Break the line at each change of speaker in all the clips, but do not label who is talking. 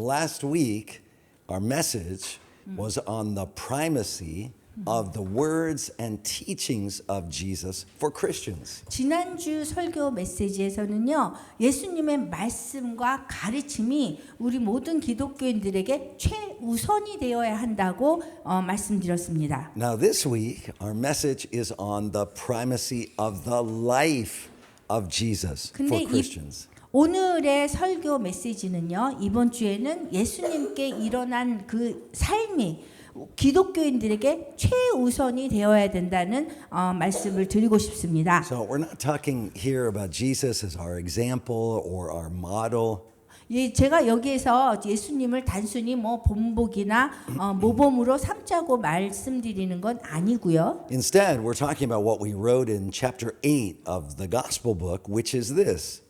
Well, last week, our message was on the primacy of the words and teachings of Jesus for Christians.
지난주 설교 메시지에서는요, 예수님의 말씀과 가르침이 우리 모든 기독교인들에게 최우선이 되어야 한다고 말씀드렸습니다.
Now, this week, our message is on the primacy of the life of Jesus for
근데
Christians.
오늘의 설교 메시지는요, 이번 주에는 예수님께 일어난 그 삶이 기독교인들에게 최우선이 되어야 된다는 말씀을 드리고 싶습니다.
So we're not talking here about Jesus as our example or our model.
예, 제가 여기에서 예수님을 단순히 뭐 본보기나 모범으로 삼자고 말씀드리는 건 아니고요.
Instead, we're talking about what we wrote in chapter 8 of the gospel book, which is this.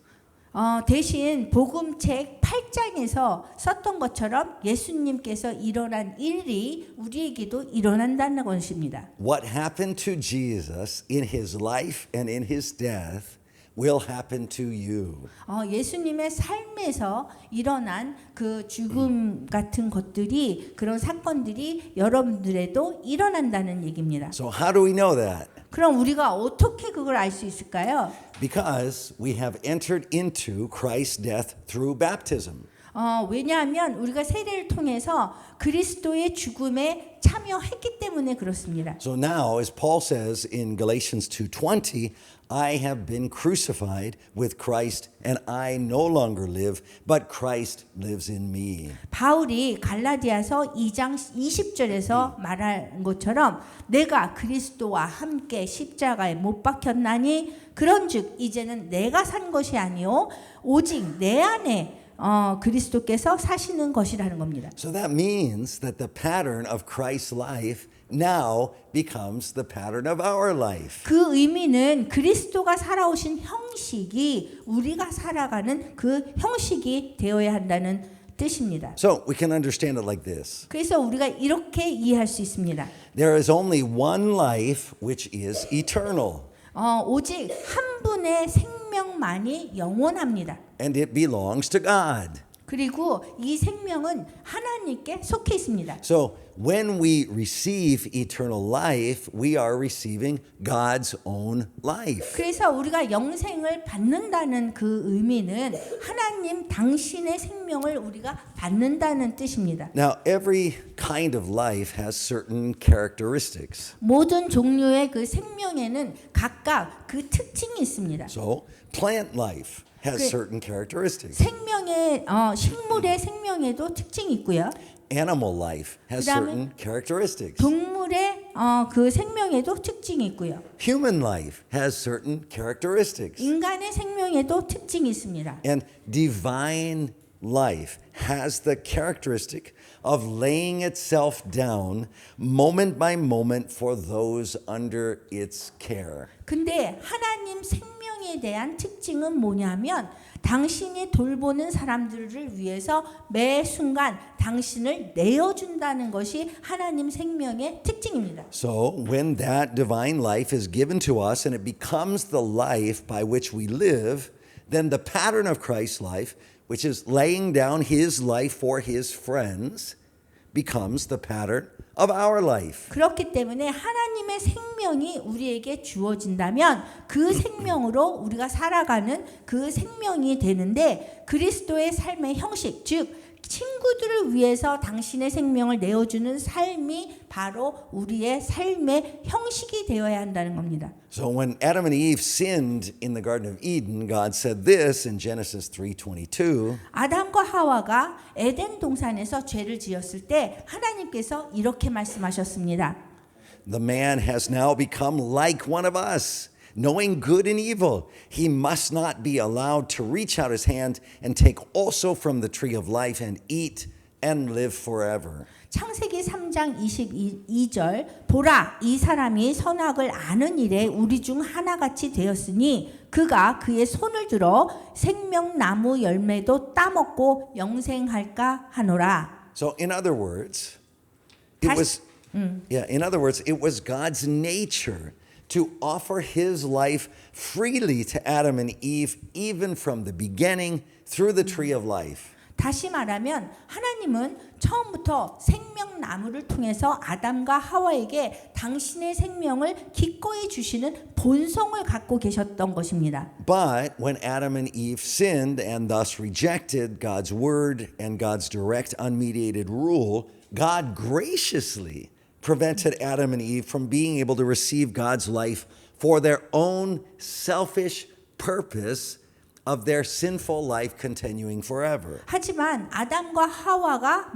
대신 복음책 8장에서 썼던 것처럼 예수님께서 일어난 일이 우리에게도 일어난다는 것입니다.
What happened to Jesus in his life and in his death will happen to you.
예수님의 삶에서 일어난 그 죽음 같은 것들이, 그런 사건들이 여러분들에도 일어난다는 얘기입니다.
So how do we know that?
그럼 우리가 어떻게 그걸 알 수 있을까요?
Because we have entered into Christ's death through baptism.
왜냐하면 우리가 세례를 통해서 그리스도의 죽음에 참여했기 때문에 그렇습니다.
So now, as Paul says in Galatians 2:20, I have been crucified with Christ, and I no longer live, but Christ lives in me.
바울이 갈라디아서 2장 20절에서 말한 것처럼 내가 그리스도와 함께 십자가에 못 박혔나니 그런즉 이제는 내가 산 것이 아니요 오직 내 안에 그리스도께서 사시는 것이라는 겁니다.
So that means that the pattern of Christ's life now becomes the pattern of our life.
그 의미는 그리스도가 살아오신 형식이 우리가 살아가는 그 형식이 되어야 한다는 뜻입니다.
So we can understand it like this.
그래서 우리가 이렇게 이해할 수 있습니다.
There is only one life which is eternal,
오직 한 분의 생명만이 영원합니다.
and it belongs to God.
그리고 이 생명은 하나님께 속해 있습니다.
So when we receive eternal life, we are receiving God's own life.
그래서 우리가 영생을 받는다는 그 의미는 하나님 당신의 생명을 우리가 받는다는 뜻입니다.
Now, every kind of life has certain characteristics.
모든 종류의 그 생명에는 각각 그 특징이 있습니다.
So, plant life has
그-
certain characteristics.
생명의 식물의 생명에도 특징이 있고요.
Animal life has
그다음에
certain characteristics.
동물의 그 생명에도 특징이 있고요.
Human life has certain characteristics.
인간의 생명에도 특징이 있습니다.
And divine life has the characteristic of laying itself down moment by moment for those under its care.
근데 하나님 생명에 대한 특징은 뭐냐면 당신이 돌보는 사람들을 위해서 매 순간 당신을 내어준다는 것이 하나님 생명의 특징입니다.
So, when that divine life is given to us and it becomes the life by which we live, then the pattern of Christ's life, which is laying down his life for his friends, becomes the pattern of our life.
그렇기 때문에 하나님의 생명이 우리에게 주어진다면 그 생명으로 우리가 살아가는 그 생명이 되는데 그리스도의 삶의 형식, 즉 친구들을 위해서 당신의 생명을 내어주는 삶이 바로 우리의 삶의 형식이 되어야 한다는 겁니다.
So when Adam and Eve sinned in the Garden of Eden, God said this in Genesis 3:22.
아담과 하와가 에덴 동산에서 죄를 지었을 때 하나님께서 이렇게 말씀하셨습니다.
The man has now become like one of us, knowing good and evil. He must not be allowed to reach out his hand and take also from the tree of life and eat and live forever.
창세기 3장 22절 보라 이 사람이 선악을 아는 일에 우리 중 하나같이 되었으니 그가 그의 손을 들어 생명나무 열매도 따먹고 영생할까 하노라.
So in other words, it was God's nature to offer his life freely to Adam and Eve even from the beginning through the tree of life.
다시 말하면 하나님은 처음부터 생명나무를 통해서 아담과 하와에게 당신의 생명을 기꺼이 주시는 본성을 갖고 계셨던 것입니다.
But when Adam and Eve sinned and thus rejected God's word and God's direct, unmediated rule, God graciously prevented Adam and Eve from being able to receive God's life for their own selfish purpose of their sinful life continuing forever.
하지만 아담과 하와가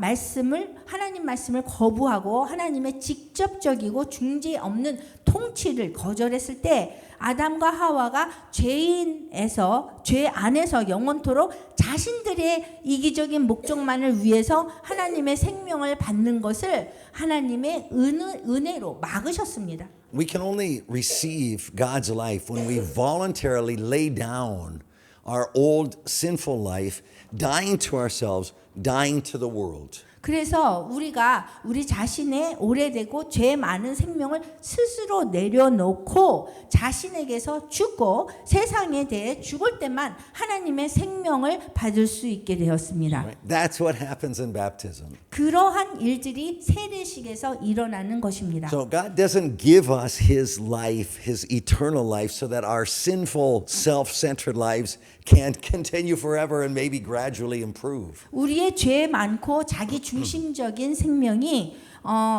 하나님 말씀을 거부하고 하나님의 직접적이고 중재 없는 통치를 거절했을 때 아담과 하와가 죄 안에서 영원토록 자신들의 이기적인 목적만을 위해서 하나님의 생명을 받는 것을 하나님의 은혜로 막으셨습니다.
We can only receive God's life when we voluntarily lay down our old sinful life, dying to ourselves, dying to the world.
그래서 우리가 우리 자신의 오래되고 죄 많은 생명을 스스로 내려놓고 자신에게서 죽고 세상에 대해 죽을 때만 하나님의 생명을 받을 수 있게 되었습니다.
That's what happens in baptism.
그러한 일들이 세례식에서 일어나는 것입니다.
So God doesn't give us His life, His eternal life, so that our sinful, self-centered lives can continue forever and maybe gradually improve.
우리의 죄 많고 자기 중심적인 생명이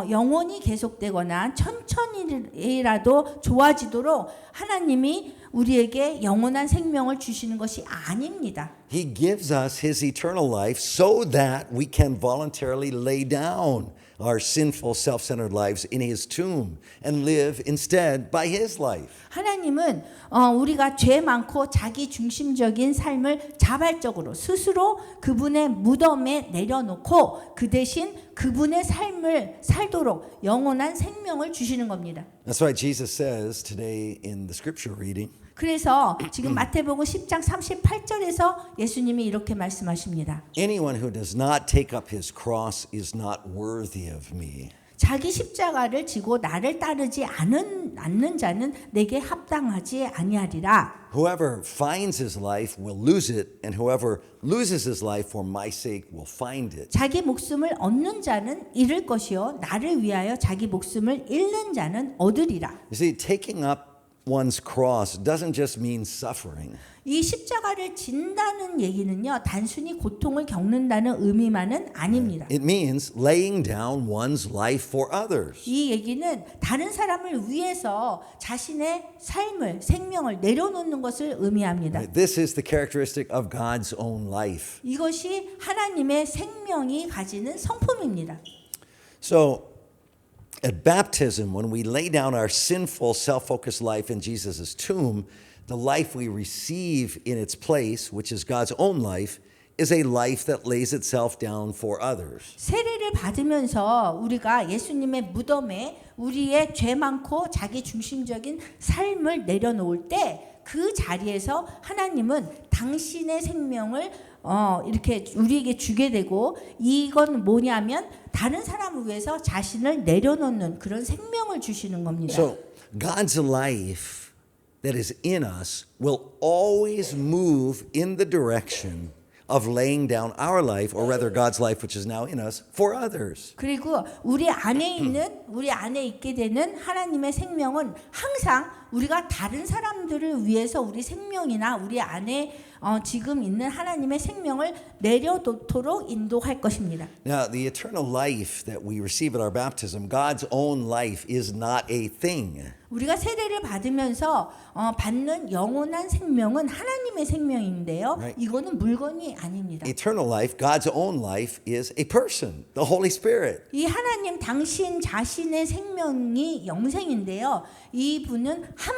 영원히 계속되거나 천천히라도 좋아지도록 하나님이 우리에게 영원한 생명을 주시는 것이 아닙니다.
He gives us His eternal life so that we can voluntarily lay down our sinful, self-centered lives in His tomb and live instead by His life.
하나님은 우리가 죄 많고 자기 중심적인 삶을 자발적으로 스스로 그분의 무덤에 내려놓고 그 대신 그분의 삶을 살도록 영원한 생명을 주시는 겁니다.
That's why Jesus says today in the scripture reading,
그래서 지금 마태복음 10장 38절에서 예수님이 이렇게 말씀하십니다.
anyone who does not take up his cross is not worthy of me.
자기 십자가를 지고 나를 따르지 않는 자는 내게 합당하지 아니하리라.
Whoever finds his life will lose it, and whoever loses his life for my sake will find it.
자기 목숨을 얻는 자는 잃을 것이요 나를 위하여 자기 목숨을 잃는 자는 얻으리라.
You see, taking up one's cross doesn't just mean suffering.
이 십자가를 진다는 얘기는요 단순히 고통을 겪는다는 의미만은 아닙니다.
It means laying down one's life for others.
이 얘기는 다른 사람을 위해서 자신의 삶을 생명을 내려놓는 것을 의미합니다.
This is the characteristic of God's own life.
이것이 하나님의 생명이 가지는 성품입니다.
So, at baptism, when we lay down our sinful, self-focused life in Jesus' tomb, the life we receive in its place, which is God's own life, is a life that lays itself down for others.
세례를 받으면서 우리가 예수님의 무덤에 우리의 죄 많고 자기 중심적인 삶을 내려놓을 때 그 자리에서 하나님은 당신의 생명을 이렇게 우리에게 주게 되고 이건 뭐냐면 다른 사람을 위해서 자신을 내려놓는 그런 생명을 주시는 겁니다.
So, God's life that is in us will always move in the direction of laying down our life, or rather God's life which is now in us, for others.
그리고 우리 안에 있게 되는 하나님의 생명은 항상 우리가 다른 사람들을 위해서 우리 생명이나 우리 안에 지금 있는 하나님의 생명을 내려놓도록 인도할 것입니다.
Now, the eternal life that we receive at our baptism, God's own life, is not a thing.
우리가 세례를 받으면서 받는 영원한 생명은 하나님의 생명인데요.
Right.
이거는 물건이 아닙니다.
Eternal life, God's own life, is a person, the Holy Spirit.
이 하나님 당신 자신의 생명이 영생인데요. 이분은 한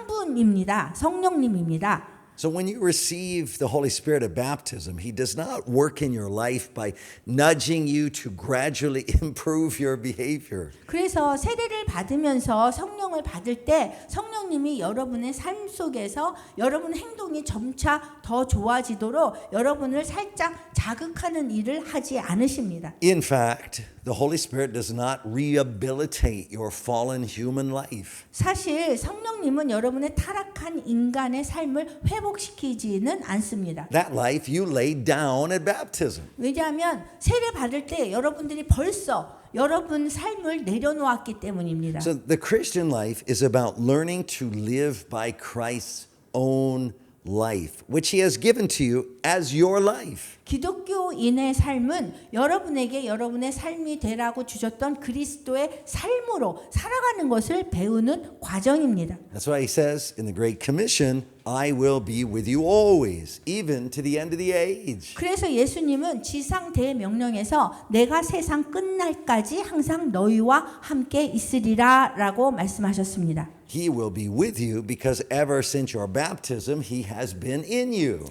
분입니다. 성령님입니다.
So when you receive the Holy Spirit at baptism, He does not work in your life by nudging you to gradually improve your behavior.
그래서 세례를 받으면서 성령을 받을 때 성령님이 여러분의 삶 속에서 여러분 행동이 점차 더 좋아지도록 여러분을 살짝 자극하는 일을 하지 않으십니다.
In fact, the Holy Spirit does not rehabilitate your fallen human life.
사실 성령님은 여러분의 타락한 인간의 삶을 회복하지 회복시키지는 않습니다.
That life you laid down at baptism.
왜냐하면 세례 받을 때 여러분들이 벌써 여러분 삶을 내려놓았기 때문입니다.
So the Christian life is about learning to live by Christ's own life, which he has given to you as your life.
기독교인의 삶은 여러분에게 여러분의 삶이 되라고 주셨던 그리스도의 삶으로 살아가는 것을 배우는 과정입니다.
That's why he says in the Great Commission, I will be with you always, even to the end of the age.
그래서 예수님은 지상 대명령에서 내가 세상 끝날까지 항상 너희와 함께 있으리라라고 말씀하셨습니다.
He will be with you because ever since your baptism, he has been in you.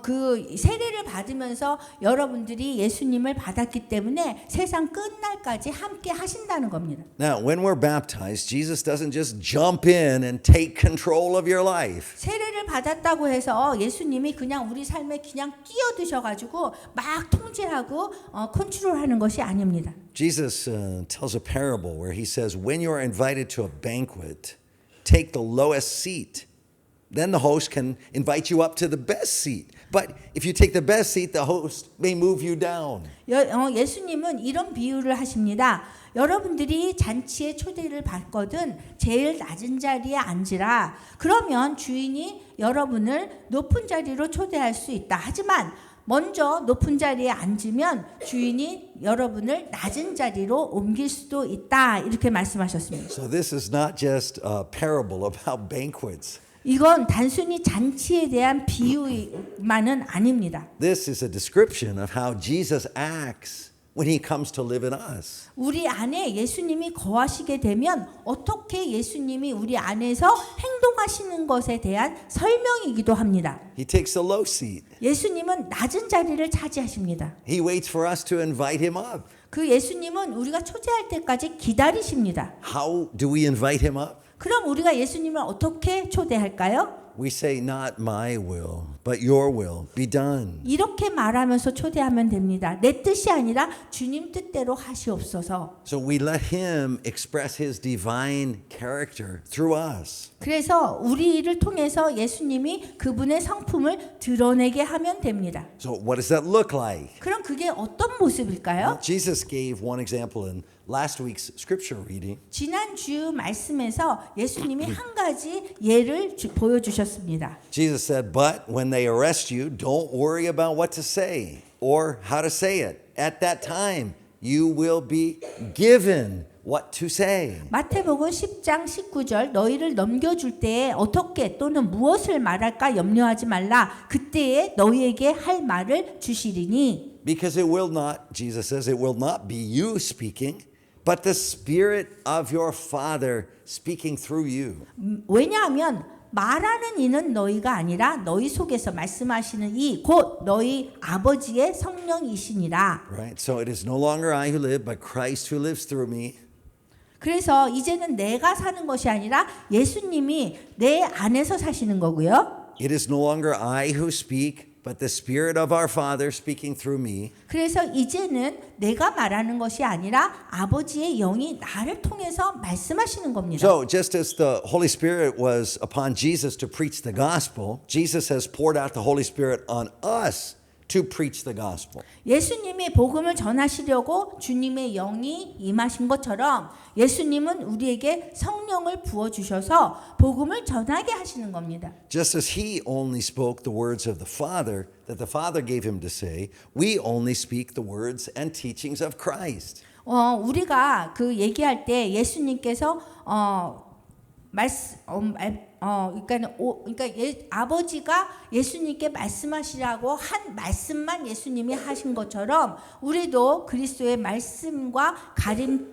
그 세례를 받으면서 여러분들이 예수님을 받았기 때문에 세상 끝날까지 함께 하신다는 겁니다.
Now, when we're baptized, Jesus doesn't just jump in and take control of your life.
세례를 받았다고 해서 예수님이 그냥 우리 삶에 그냥 끼어드셔가지고 막 통제하고 컨트롤하는 것이 아닙니다.
Jesus tells a parable where he says, when you're invited to a banquet, take the lowest seat. Then the host can invite you up to the best seat. But if you take the best seat, the host may move you down.
예수님은 이런 비유를 하십니다. 여러분들이 잔치에 초대를 받거든 제일 낮은 자리에 앉으라. 그러면 주인이 여러분을 높은 자리로 초대할 수 있다. 하지만 먼저 높은 자리에 앉으면 주인이 여러분을 낮은 자리로 옮길 수도 있다. 이렇게 말씀하셨습니다.
So this is not just a parable about banquets.
이건 단순히 잔치에 대한 비유만은 아닙니다.
This is a description of how Jesus acts when he comes to live in us.
우리 안에 예수님이 거하시게 되면 어떻게 예수님이 우리 안에서 행동하시는 것에 대한 설명이기도 합니다.
He takes the low seat.
예수님은 낮은 자리를 차지하십니다.
He waits for us to invite him up.
그 예수님은 우리가 초대할 때까지 기다리십니다.
How do we invite him up?
그럼 우리가 예수님을 어떻게 초대할까요?
We say, not my will, but your will be done.
이렇게 말하면서 초대하면 됩니다. 내 뜻이 아니라 주님 뜻대로 하시옵소서.
So we let him express his divine character through us.
그래서 우리를 통해서 예수님이 그분의 성품을 드러내게 하면 됩니다.
So what does that look like?
그럼 그게 어떤 모습일까요?
Jesus gave one example in last week's scripture reading.
지난주 말씀에서 예수님이 한 가지 예를 보여주셨습니다.
Jesus said, but when they arrest you, don't worry about what to say or how to say it. At that time, you will be given what to say.
마태복음 10장 19절 너희를 넘겨줄 때에 어떻게 또는 무엇을 말할까 염려하지 말라. 그때에 너희에게 할 말을 주시리니.
Because it will not, Jesus says, it will not be you speaking, but the Spirit of your Father speaking through you.
왜냐하면 말하는 이는 너희가 아니라 너희 속에서 말씀하시는 이 곧 너희 아버지의 성령이시니라.
Right? So it is no longer I who live, but Christ who lives through me.
그래서 이제는 내가 사는 것이 아니라 예수님이 내 안에서 사시는 거고요.
It is no longer I who speak, but the Spirit of our Father speaking through me.
그래서 이제는 내가 말하는 것이 아니라 아버지의 영이 나를 통해서 말씀하시는 겁니다.
So just as the Holy Spirit was upon Jesus to preach the gospel, Jesus has poured out the Holy Spirit on us to preach the gospel.
예수님이 복음을 전하시려고 주님의 영이 임하신 것처럼 예수님은 우리에게 성령을 부어 주셔서 복음을 전하게 하시는 겁니다.
Just as he only spoke the words of the Father that the Father gave him to say, we only speak the words and teachings of Christ.
우리가 그 얘기할 때 예수님께서 아버지가 예수님께 말씀하시라고 한 말씀만 예수님이 하신 것처럼 우리도 그리스도의 말씀과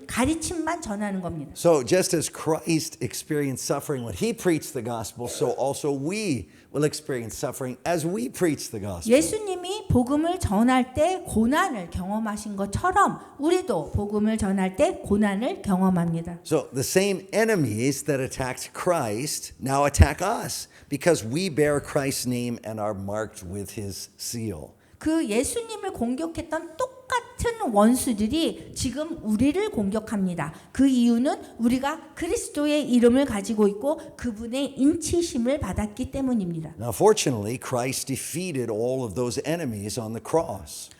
가르침만 전하는 겁니다.
So just as Christ experienced suffering when he preached the gospel, so also we will experience suffering as we preach the gospel.
예수님이 복음을 전할 때 고난을 경험하신 것처럼 우리도 복음을 전할 때 고난을 경험합니다.
So the same enemies that attacked Christ now attack us because we bear Christ's name and are marked with his seal.
그 예수님을 공격했던 똑같은 똑같은 원수들이 지금 우리를 공격합니다. 그 이유는 우리가 그리스도의 이름을 가지고 있고 그분의 인치심을 받았기 때문입니다.
Now, fortunately, Christ defeated all of those enemies on the cross.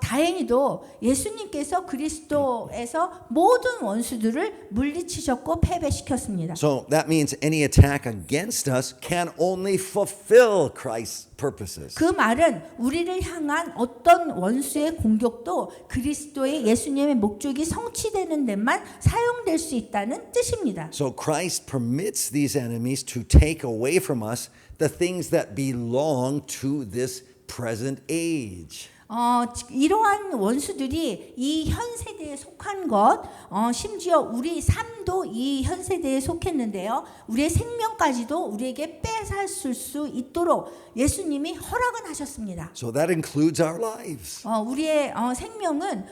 다행히도 예수님께서 그리스도에서 모든 원수들을 물리치셨고 패배시켰습니다.
So that means any attack against us can only fulfill Christ's purposes.
그 말은 우리를 향한 어떤 원수의 공격도 그리스도의 예수님의 목적이 성취되는 데만 사용될 수 있다는 뜻입니다.
So Christ permits these enemies to take away from us the things that belong to this present age.
이러한 원수들이 이 현 세대에 속한 것, 심지어 우리 삶도 이 현 세대에 속했는데요. 우리의 생명까지도 우리에게 빼앗을 수 있도록 예수님이 허락은 하셨습니다.
So that includes our lives.
우리의 생명은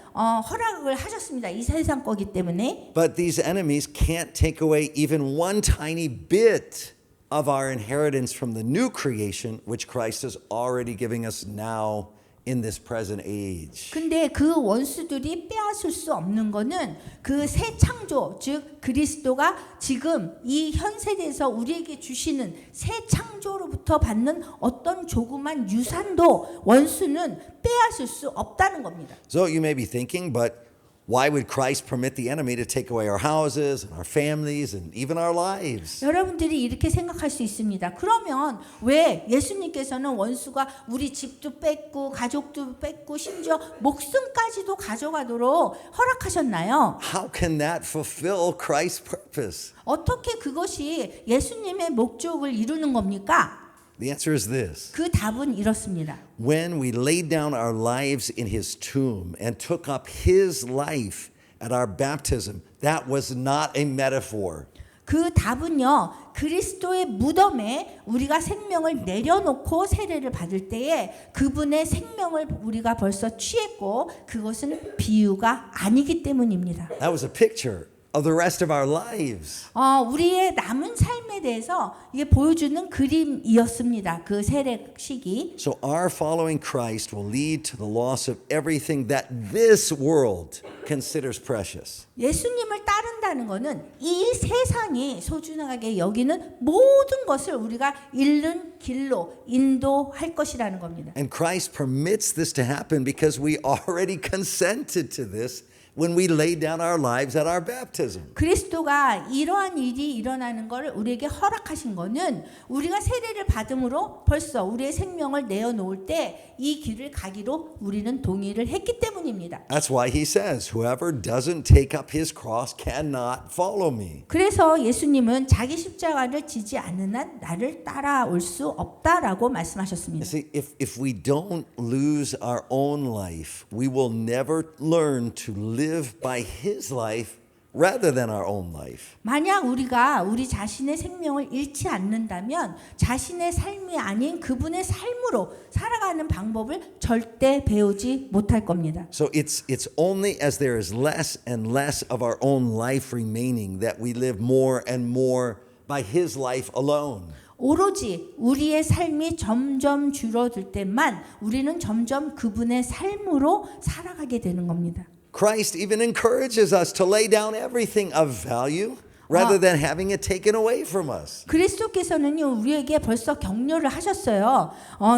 허락을 하셨습니다. 이 세상 거기 때문에.
But these enemies can't take away even one tiny bit of our inheritance from the new creation, which Christ is already giving us now in this present age.
근데 그 원수들이 빼앗을 수 없는 거는 그 새 창조, 즉 그리스도가 지금 이 현 세대에서 우리에게 주시는 새 창조로부터 받는 어떤 조그만 유산도 원수는 빼앗을 수 없다는 겁니다.
So you may be thinking, but why would Christ permit the enemy to take away our houses, and our families, and even our lives?
여러분들이 이렇게 생각할 수 있습니다. 그러면 왜 예수님께서는 원수가 우리 집도 뺏고 가족도 뺏고 심지어 목숨까지도 가져가도록 허락하셨나요?
How can that fulfill Christ's purpose?
어떻게 그것이 예수님의 목적을 이루는 겁니까?
The answer is this.
그 답은 이렇습니다.
When we laid down our lives in his tomb and took up his life at our baptism, that was not a metaphor.
그 답은요. 그리스도의 무덤에 우리가 생명을 내려놓고 세례를 받을 때에 그분의 생명을 우리가 벌써 취했고 그것은 비유가 아니기 때문입니다.
That was a picture of the rest of our lives.
우리의 남은 삶에 대해서 이게 보여주는 그림이었습니다. 그 세례식이.
So our following Christ will lead to the loss of everything that this world considers precious.
예수님을 따른다는 것은 이 세상이 소중하게 여기는 모든 것을 우리가 잃는 길로 인도할 것이라는 겁니다.
And Christ permits this to happen because we already consented to this when we laid down our lives at our baptism.
그리스도가 이러한 일이 일어나는 것을 우리에게 허락하신 것은 우리가 세례를 받음으로 벌써 우리의 생명을 내어놓을 때 이 길을 가기로 우리는 동의를 했기 때문입니다.
That's why he says, whoever doesn't take up his cross cannot follow me.
그래서 예수님은 자기 십자가를 지지 않는 한 나를 따라올 수 없다라고
You
말씀하셨습니다.
see, if we don't lose our own life, we will never learn to live by his life rather than our own life.
만약 우리가 우리 자신의 생명을 잃지 않는다면 자신의 삶이 아닌 그분의 삶으로 살아가는 방법을 절대 배우지 못할 겁니다.
So it's only as there is less and less of our own life remaining that we live more and more by his life alone.
오로지 우리의 삶이 점점 줄어들 때만 우리는 점점 그분의 삶으로 살아가게 되는 겁니다.
Christ even encourages us to lay down everything of value rather than having it taken away from us.
그리스도께서는요 우리에게 벌써 격려를 하셨어요.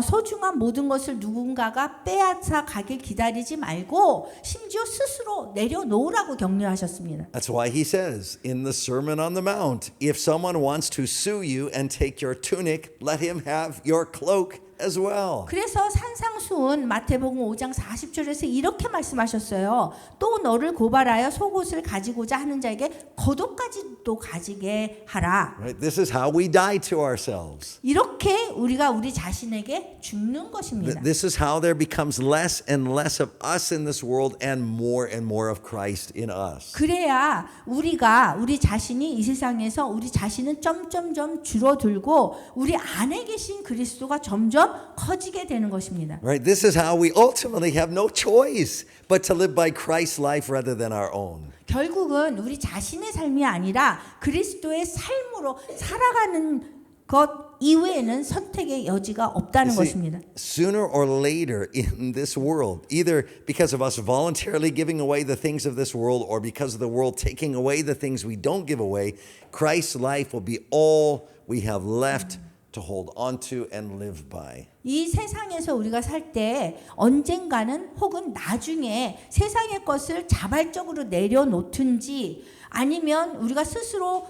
소중한 모든 것을 누군가가 빼앗아 가길 기다리지 말고 심지어 스스로 내려놓으라고 격려하셨습니다.
That's why he says in the Sermon on the Mount, if someone wants to sue you and take your tunic, let him have your cloak as well.
그래서 산상수훈 마태복음 5장 40절에서 이렇게 말씀하셨어요. 또 너를 고발하여 속옷을 가지고자 하는 자에게 겉옷까지도 가지게 하라.
Right? This is how we die to ourselves.
이렇게 우리가 우리 자신에게 죽는 것입니다.
This is how there becomes less and less of us in this world and more of Christ in us.
그래야 우리 자신이 이 세상에서 우리 자신은 점점점 줄어들고 우리 안에 계신 그리스도가 점점 커지게 되는 것입니다.
Right? This is how we ultimately have no choice but to live by Christ's life rather than our own.
결국은 우리 자신의 삶이 아니라 그리스도의 삶으로 살아가는 것 이외에는 선택의 여지가 없다는
You see,
것입니다.
sooner or later in this world, either because of us voluntarily giving away the things of this world or because of the world taking away the things we don't give away, Christ's life will be all we have left to hold on to and live by.
이 세상에서 우리가 살 때 언젠가는 혹은 나중에 세상의 것을 자발적으로 내려놓든지 아니면 우리가 스스로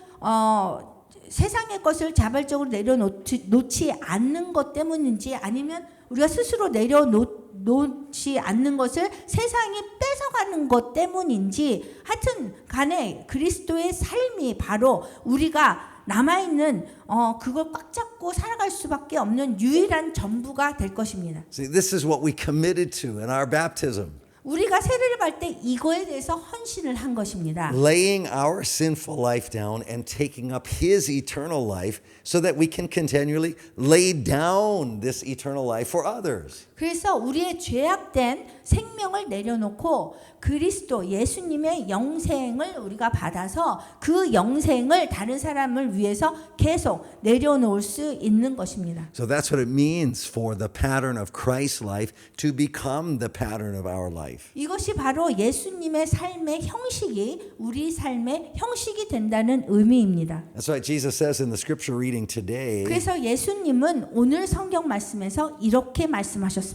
세상의 것을 자발적으로 내려놓지 않는 것 때문인지 아니면 우리가 스스로 내려놓지 않는 것을 세상이 뺏어가는 것 때문인지 하여튼 간에 그리스도의 삶이 바로 우리가 남아있는 그걸 꽉 잡고 살아갈 수밖에 없는 유일한 전부가 될 것입니다.
See, this is what we committed to in our baptism.
우리가 세례를 받을 때 이거에 대해서 헌신을 한 것입니다.
Laying our sinful life down and taking up His eternal life so that we can continually lay down this eternal life for others.
그래서 우리의 죄악된 생명을 내려놓고 그리스도 예수님의 영생을 우리가 받아서 그 영생을 다른 사람을 위해서 계속 내려놓을 수 있는 것입니다.
So that's what it means for the pattern of Christ's life to become the pattern of our life.
이것이 바로 예수님의 삶의 형식이 우리 삶의 형식이 된다는 의미입니다.
That's why Jesus says in the scripture reading today,
그래서 예수님은 오늘 성경 말씀에서 이렇게 말씀하셨습니다.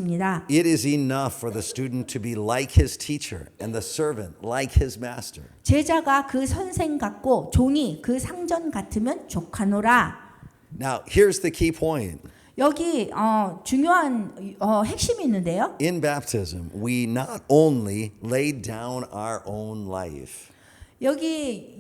it is enough for the student to be like his teacher and the servant like his master.
제자가 그 선생 같고 종이 그 상전 같으면 족하노라.
Now, here's the key point.
여기 중요한 핵심이 있는데요.
In baptism, we not only lay down our own life.
여기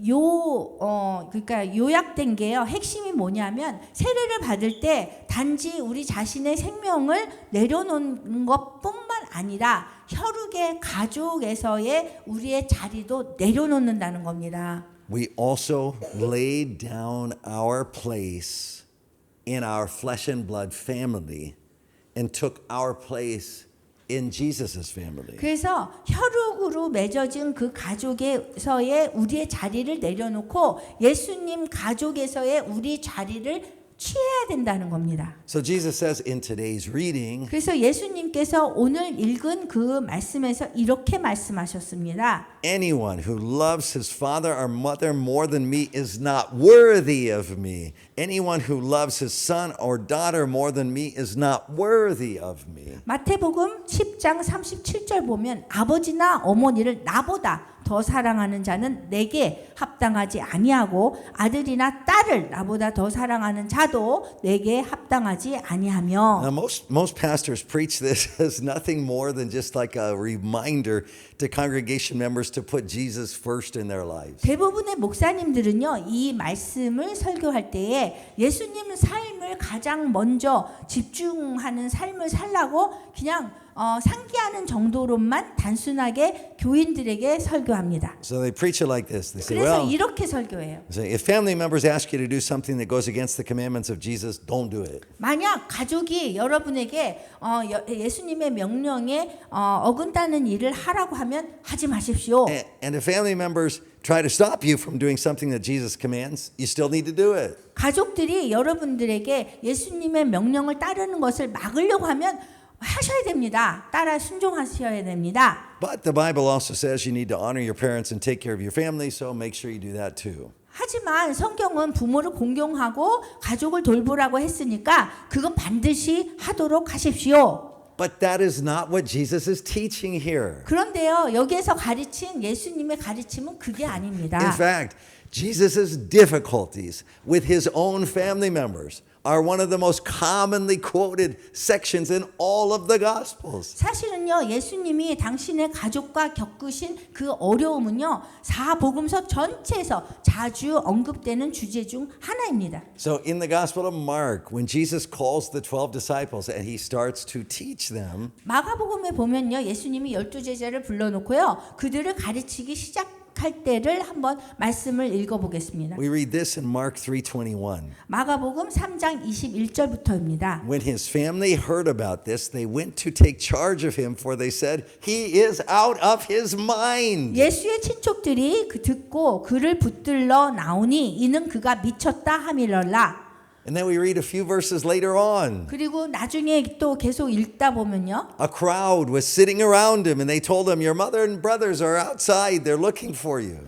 그러니까 요약된 게요. 핵심이 뭐냐면 세례를 받을 때 단지 우리 자신의 생명을 내려놓는 것뿐만 아니라 혈육의 가족에서의 우리의 자리도 내려놓는다는 겁니다.
We also laid down our place in our flesh and blood family and took our place in Jesus' family.
그래서 혈육으로 맺어진 그 가족에서의 우리의 자리를 내려놓고 예수님 가족에서의 우리 자리를 취해야 된다는 겁니다.
So Jesus says in today's reading,
그래서 예수님께서 오늘 읽은 그 말씀에서 이렇게 말씀하셨습니다.
anyone who loves his father or mother more than me is not worthy of me. Anyone who loves his son or daughter more than me is not worthy of me.
마태복음 10장 37절 보면 아버지나 어머니를 나보다 더 사랑하는 자는 내게 합당하지 아니하고 아들이나 딸을 나보다 더 사랑하는 자도 내게 합당하지 아니하며.
Now, most pastors preach this as nothing more than just like a reminder to congregation members to put Jesus first in their lives.
대부분의 목사님들은요, 이 말씀을 설교할 때에 예수님 삶을 가장 먼저 집중하는 삶을 살라고 그냥 상기하는 정도로만 단순하게 교인들에게 설교합니다.
So they preach it like this. They say,
그래서
well,
이렇게 설교해요.
if family members ask you to do something that goes against the commandments of Jesus, don't do it.
만약 가족이 여러분에게 예수님의 명령에 어긋나는 일을 하라고 하면 하지 마십시오.
And if family members try to stop you from doing something that Jesus commands, you still need to do it.
가족들이 여러분들에게 예수님의 명령을 따르는 것을 막으려고 하면 하셔야 됩니다. 따라 순종하셔야 됩니다.
But the Bible also says you need to honor your parents and take care of your family, so make sure you do that too.
하지만 성경은 부모를 공경하고 가족을 돌보라고 했으니까 그건 반드시 하도록 하십시오.
But that is not what Jesus is teaching here.
그런데요, 여기에서 가르친 예수님의 가르침은 그게 아닙니다.
In fact, Jesus' difficulties with his own family members are one of the most commonly quoted sections in all of the Gospels.
사실은요, 예수님이 당신의 가족과 겪으신 그 어려움은요, 사복음서 전체에서 자주 언급되는 주제 중 하나입니다.
So in the Gospel of Mark, when Jesus calls the 12 disciples and he starts to teach them,
마가복음에 보면요, 예수님이 12제자를 불러놓고요, 그들을 가르치기 할 때를 한번 말씀을 읽어보겠습니다.
we read this in Mark 3:21.
마가복음 3장 21절부터입니다.
When his family heard about this, they went to take charge of him, for they said, he is out of his mind.
예수의 친족들이 듣고 그를 붙들러 나오니 이는 그가 미쳤다 하밀러라.
And then we read a few verses later on.
그리고 나중에 또 계속 읽다 보면요.
A crowd was sitting around him and they told him, your mother and brothers are outside. They're looking for you.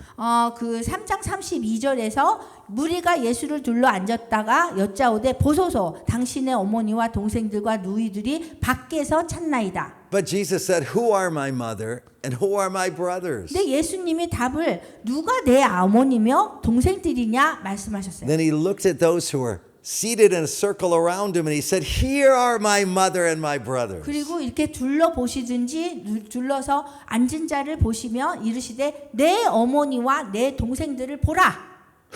그 3장 32절에서 무리가 예수를 둘러 앉았다가 여짜오되 보소서 당신의 어머니와 동생들과 누이들이 밖에서 찾나이다.
But Jesus said, who are my mother and who are my brothers?
근데 예수님이 답을 누가 내 어머니며 동생들이냐 말씀하셨어요.
Then he looked at those who were seated in a circle around him and he said, here are my mother and my brothers.
그리고 이렇게 둘러서 앉은 자를 보시며 이르시되 내 어머니와 내 동생들을 보라.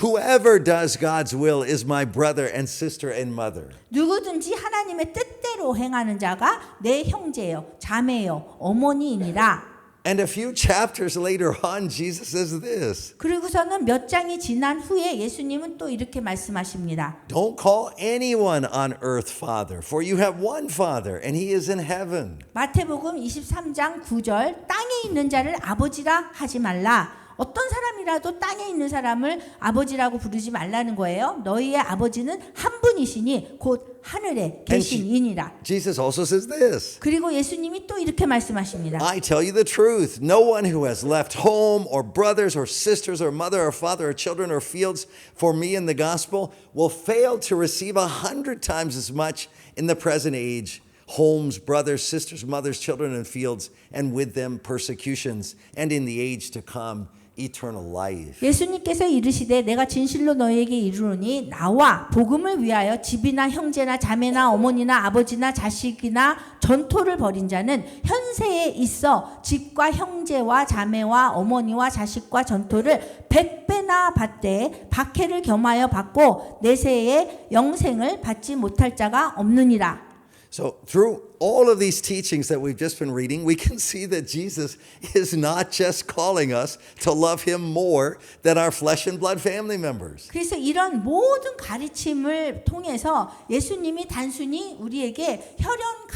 Whoever does God's will is my brother and sister and mother.
누구든지 하나님의 뜻대로 행하는 자가 내 형제요, 자매요, 어머니이니라.
And a few chapters later on, Jesus says this.
그리고서는 몇 장이 지난 후에 예수님은 또 이렇게 말씀하십니다.
Don't call anyone on earth father, for you have one father, and he is in heaven.
마태복음 23장 9절 땅에 있는 자를 아버지라 하지 말라. 어떤 사람이라도 땅에 있는 사람을 아버지라고 부르지 말라는 거예요. 너희의 아버지는 한 분이시니 곧 하늘에 계신 이니라.
Jesus also says this.
그리고 예수님이 또 이렇게 말씀하십니다.
I tell you the truth. No one who has left home or brothers or sisters or mother or father or children or fields for me in the gospel will fail to receive 100 times as much in the present age. Homes, brothers, sisters, mothers, children, and fields, and with them persecutions, and in the age to come, eternal life.
예수님께서 이르시되 내가 진실로 너희에게 이르노니 나와 복음을 위하여 집이나 형제나 자매나 어머니나 아버지나 자식이나 전토를 벌인 자는 현세에 있어 집과 형제와 자매와 어머니와 자식과 전토를 100배나 받되 박해를 겸하여 받고 내세에 영생을 받지 못할 자가 없느니라.
So through all of these teachings that we've just been reading, we can see that Jesus is not just calling us to love him more than our flesh and blood family members.
그래서 이런 모든 가르침을 통해서 예수님이 단순히 우리에게 혈연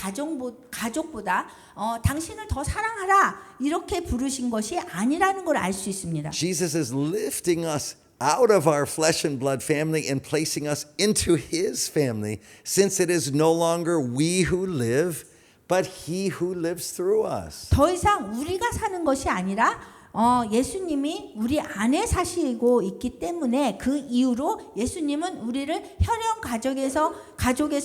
가족보다 당신을 더 사랑하라 이렇게 부르신 것이 아니라는 걸 알 수 있습니다.
Jesus is lifting us out of our flesh and blood family and placing us into his family, since it is no longer we who live, but he who lives through us.
더 이상 우리가 사는 것이 아니라 예수님이 우리 안에 사시고 있기 때문에 그 이유로 예수님은 우리를 혈연 가족에서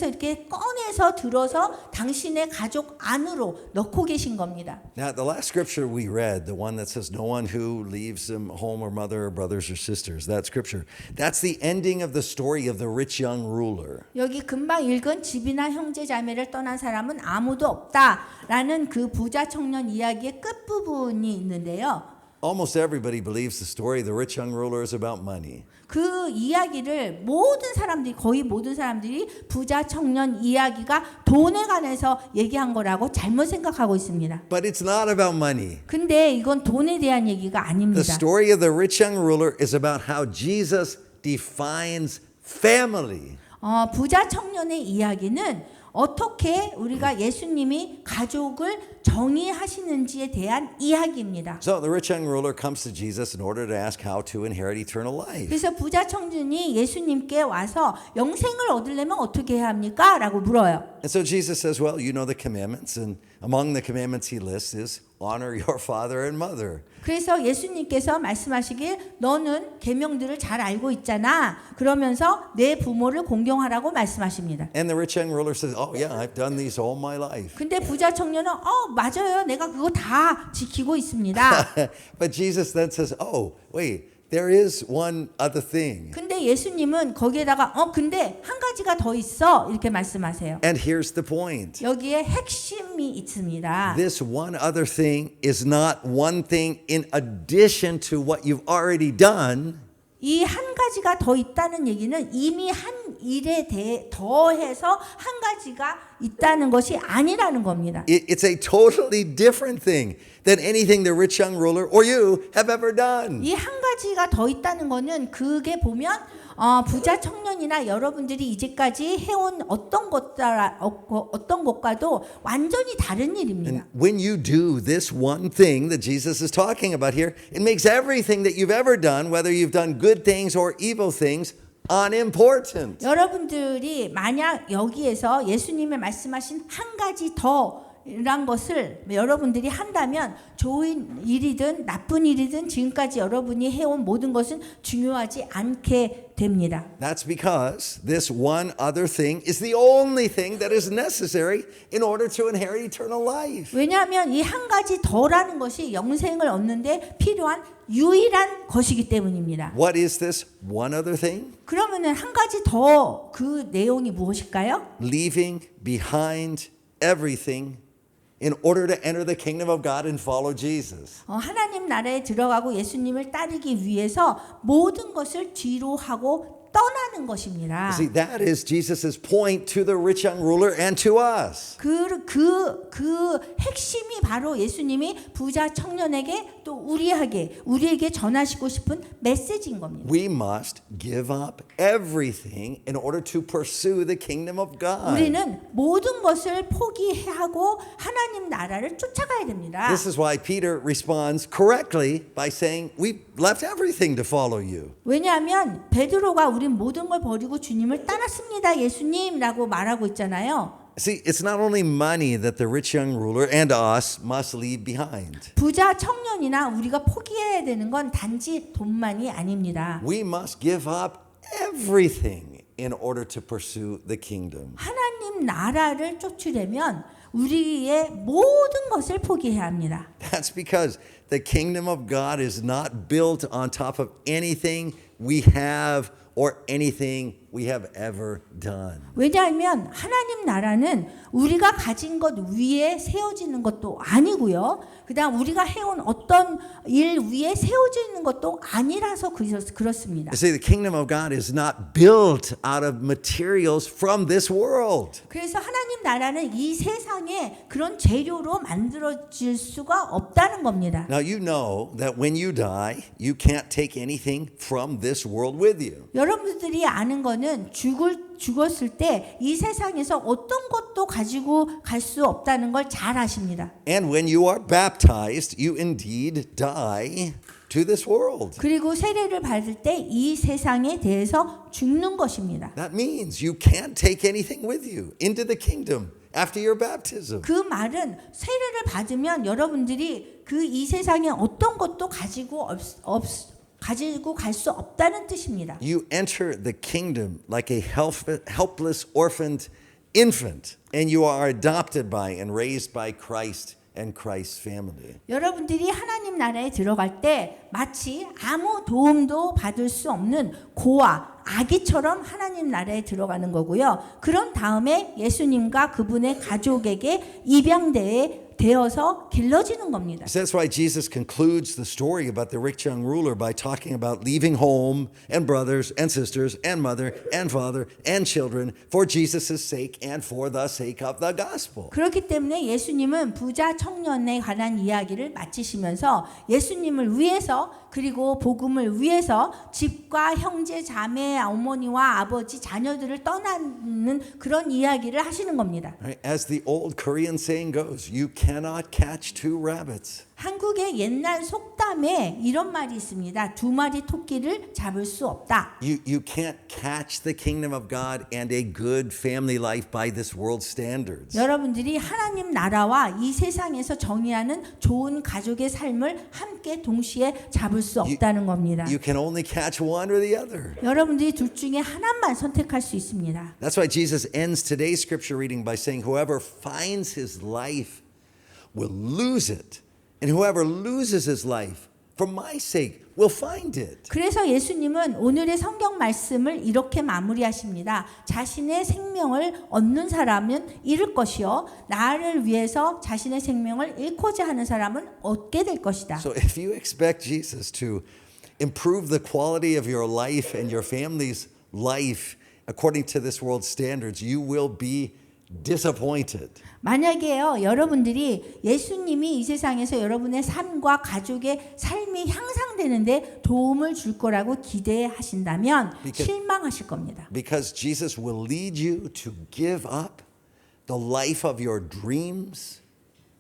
이렇게 꺼내서 들어서 당신의 가족 안으로 넣고 계신 겁니다.
Now, the last scripture we read, the one that says, no one who leaves home or mother or brothers or sisters, that scripture, that's the ending of the story of the rich young ruler.
여기 금방 읽은 집이나 형제 자매를 떠난 사람은 아무도 없다라는 그 부자 청년 이야기의 끝부분이 있는데요.
Almost everybody believes the story of the rich young ruler is about money.
그 이야기를 거의 모든 사람들이 부자 청년 이야기가 돈에 관해서 얘기한 거라고 잘못 생각하고 있습니다.
But it's not about money.
근데 이건 돈에 대한 얘기가
The
아닙니다.
story of the rich young ruler is about how Jesus defines family.
부자 청년의 이야기는 어떻게 우리가 예수님이 가족을 정의하시는지에 대한 이야기입니다.
So the rich young ruler comes to Jesus in order to ask how to inherit eternal life.
그래서 부자 청년이 예수님께 와서 영생을 얻으려면 어떻게 해야 합니까? 라고 물어요.
And so Jesus says, well, you know the commandments, and among the commandments he lists is honor your father and mother.
그래서 예수님께서 말씀하시길 너는 계명들을 잘 알고 있잖아. 그러면서 내 부모를 공경하라고 말씀하십니다.
And the rich young ruler says, oh yeah, I've done these all my life.
근데 부자 청년은 맞아요. 내가 그거 다 지키고 있습니다.
But Jesus then says, oh, wait, there is one other thing.
근데 예수님은 거기에다가 근데 한 가지가 더 있어. 이렇게 말씀하세요.
And here's the point.
여기에 핵심이 있습니다.
This one other thing is not one thing in addition to what you've already done.
이 한 가지가 더 있다는 얘기는 이미 한 일에 대해 더해서 한 가지가 있다는 것이 아니라는 겁니다.
It's a totally different thing than anything the rich young ruler or you have ever done.
이 한 가지가 더 있다는 거는 그게 보면 부자 청년이나 여러분들이 이제까지 해온 어떤 것과도 완전히 다른 일입니다.
And when you do this one thing that Jesus is talking about here, it makes everything that you've ever done, whether you've done good things or evil things, unimportant.
여러분들이 만약 여기에서 예수님의 말씀하신 한 가지 더란 것을 여러분들이 한다면 좋은 일이든 나쁜 일이든 지금까지 여러분이 해온 모든 것은 중요하지 않게 됩니다.
That's because this one other thing is the only thing that is necessary in order to inherit eternal life.
왜냐하면 이 한 가지 더라는 것이 영생을 얻는데 필요한 유일한 것이기 때문입니다.
What is this one other thing?
그러면은 한 가지 더 그 내용이 무엇일까요?
Leaving behind everything in order to enter the kingdom of God and follow Jesus.
하나님 나라에 들어가고 예수님을 따르기 위해서 모든 것을 뒤로 하고 떠나는 것입니다.
See, that is Jesus' point to the rich young ruler and to us.
그 핵심이 바로 예수님이 부자 청년에게 또 우리에게 전하시고 싶은 메시지인 겁니다.
We must give up everything in order to pursue the kingdom of God.
우리는 모든 것을 포기하고 하나님 나라를 쫓아가야 됩니다.
This is why Peter responds correctly by saying, "We left everything to follow you."
왜냐하면 베드로가 우린 모든 걸 버리고 주님을 따랐습니다. 예수님이라고 말하고 있잖아요.
See, it's not only money that the rich young ruler and us must leave behind.
부자 청년이나 우리가 포기해야 되는 건 단지 돈만이 아닙니다.
We must give up everything in order to pursue the kingdom.
하나님 나라를 쫓으려면 우리의 모든 것을 포기해야 합니다.
That's because the kingdom of God is not built on top of anything we have or anything we have ever done.
왜냐하면 하나님 나라는 우리가 가진 것 위에 세워지는 것도 아니고요. 그다음 우리가 해온 어떤 일 위에 세워지는 것도 아니라서 그렇습니다.
You see, the kingdom of God is not built out of materials from this world.
그래서 하나님 나라는 이 세상에 그런 재료로 만들어질 수가 없다는 겁니다.
Now you know that when you die, you can't take anything from this world with you.
여러분들이 아는 거는 죽었을 때 이 세상에서 어떤 것도 가지고 갈 수 없다는 걸 잘 아십니다.
And when you are baptized, you indeed die to this world.
그리고 세례를 받을 때 이 세상에 대해서 죽는 것입니다.
That means you can't take anything with you into the kingdom after your baptism.
그 말은 세례를 받으면 여러분들이 그 이 세상에 어떤 것도 가지고 갈 수 없다는 뜻입니다.
You enter the kingdom like a helpless orphaned infant, and you are adopted by and raised by Christ and Christ's family.
여러분들이 하나님 나라에 들어갈 때 마치 아무 도움도 받을 수 없는 고아, 아기처럼 하나님 나라에 들어가는 거고요. 그런 다음에 예수님과 그분의 가족에게 입양되어서 길러지는 겁니다.
So that's why Jesus concludes the story about the rich young ruler by talking about leaving home and brothers and sisters and mother and father and children for Jesus' sake and for the sake of the gospel.
그렇기 때문에 예수님은 부자 청년에 관한 이야기를 마치시면서 예수님을 위해서 그리고 복음을 위해서 집과 형제, 자매, 어머니와 아버지, 자녀들을 떠나는 그런 이야기를 하시는 겁니다.
As the old Korean saying goes, you cannot catch two rabbits.
한국의 옛날 속담에 이런 말이 있습니다. 두 마리 토끼를 잡을 수 없다.
You can't catch the kingdom of God and a good family life by this world standards.
여러분들이 하나님 나라와 이 세상에서 정의하는 좋은 가족의 삶을 함께 동시에 잡을 수 없다는 겁니다.
You can only catch one or the other.
여러분들이 둘 중에 하나만 선택할 수 있습니다.
That's why Jesus ends today's scripture reading by saying, whoever finds his life will lose it. And whoever loses his life for my sake will find it.
그래서 예수님은 오늘의 성경 말씀을 이렇게 마무리하십니다. 자신의 생명을 얻는 사람은 잃을 것이요 나를 위해서 자신의 생명을 잃고자 하는 사람은 얻게 될 것이다.
So if you expect Jesus to improve the quality of your life and your family's life according to this world's standards, you will be disappointed.
만약에요 여러분들이 예수님이 이 세상에서 여러분의 삶과 가족의 삶이 향상되는데 도움을 줄 거라고 기대하신다면 실망하실 겁니다.
Because Jesus will lead you to give up the life of your dreams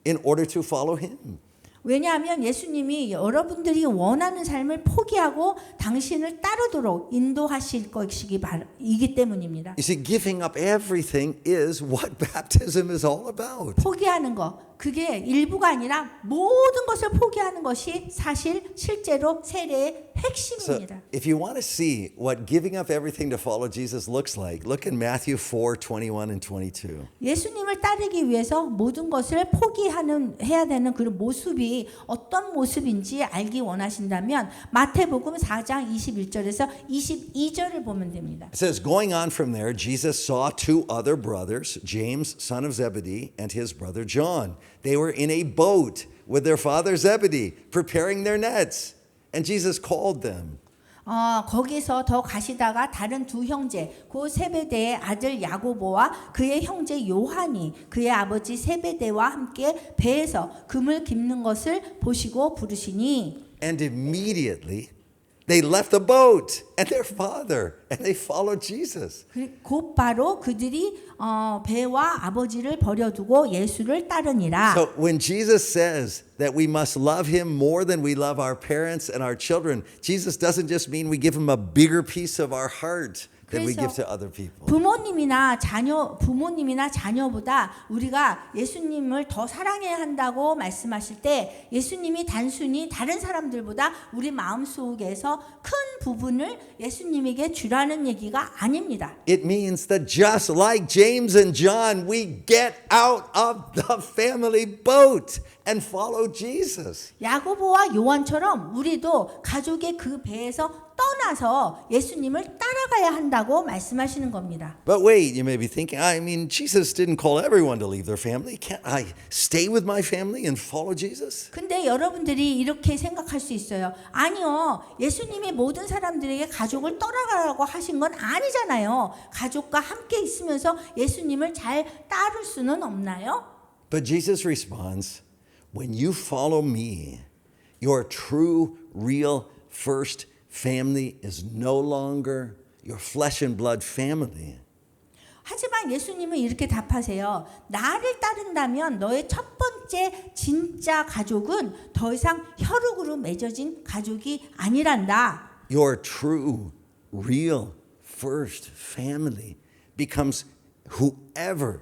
in order to follow him.
왜냐하면 예수님이 여러분들이 원하는 삶을 포기하고 당신을 따르도록 인도하실 것이기 때문입니다.
You see, giving up everything is what baptism is all about.
포기하는 거, 그게 일부가 아니라 모든 것을 포기하는 것이 사실 실제로 세례의
So,
핵심입니다.
if you want to see what giving up everything to follow Jesus looks like, look in Matthew 4:21 and 22.
예수님을 따르기 위해서 모든 것을 해야 되는 그런 모습이 어떤 모습인지 알기 원하신다면 마태복음 4장 21절에서 22절을 보면 됩니다.
It says, going on from there, Jesus saw two other brothers, James, son of Zebedee, and his brother John. They were in a boat with their father Zebedee, preparing their nets. And Jesus called them.
거기서 더 가시다가 다른 두 형제, 그 세베대의 아들 야고보와 그의 형제 요한이 그의 아버지 세베대와 함께 배에서 금을 깁는 것을 보시고 부르시니
And immediately they left the boat and their father, and they followed Jesus.
곧바로 그들이 배와 아버지를 버려두고 예수를 따르니라.
So when Jesus says that we must love him more than we love our parents and our children, Jesus doesn't just mean we give him a bigger piece of our heart than we give to other people.
부모님이나 자녀보다 우리가 예수님을 더 사랑해야 한다고 말씀하실 때 예수님이 단순히 다른 사람들보다 우리 마음속에서 큰 부분을 예수님에게 주라는 얘기가 아닙니다.
It means that just like James and John, we get out of the family boat and follow Jesus.
야고보와 요한처럼 우리도 가족의 그 배에서 떠나서 예수님을 따라가야 한다고 말씀하시는 겁니다.
But wait, you may be thinking, I mean, Jesus didn't call everyone to leave their family. Can't I stay with my family and follow Jesus?
근데 여러분들이 이렇게 생각할 수 있어요. 아니요. 예수님이 모든 사람들에게 가족을 떠나가라고 하신 건 아니잖아요. 가족과 함께 있으면서 예수님을 잘 따를 수는 없나요?
But Jesus responds, when you follow me, your true, real, first family is no longer your flesh and blood family.
하지만 예수님은 이렇게 답하세요. 나를 따른다면 너의 첫 번째 진짜 가족은 더 이상 혈육으로 맺어진 가족이 아니란다.
Your true, real, first family becomes whoever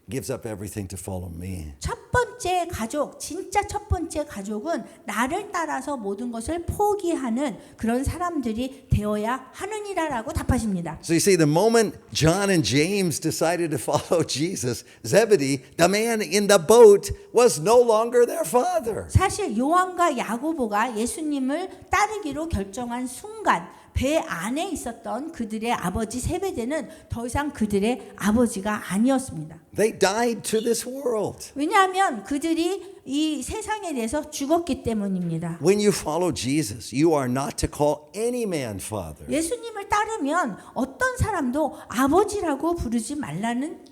gives up everything to follow me.
첫 번째 가족, 진짜 첫 번째 가족은 나를 따라서 모든 것을 포기하는 그런 사람들이 되어야 하느니라라고 답하십니다.
So you see, the moment John and James decided to follow Jesus, Zebedee, the man in the boat, was no longer their father.
사실 요한과 야고보가 예수님을 따르기로 결정한 순간 배 안에 있었던 그들의 아버지 세베대는 더 이상 그들의 아버지가 아니었습니다.
They died to this world.
왜냐하면 그들이 이 세상에 대해서 죽었기 때문입니다.
When you follow Jesus, you are not to call any man father.
예수님을 따르면 어떤 사람도 아버지라고 부르지 말라는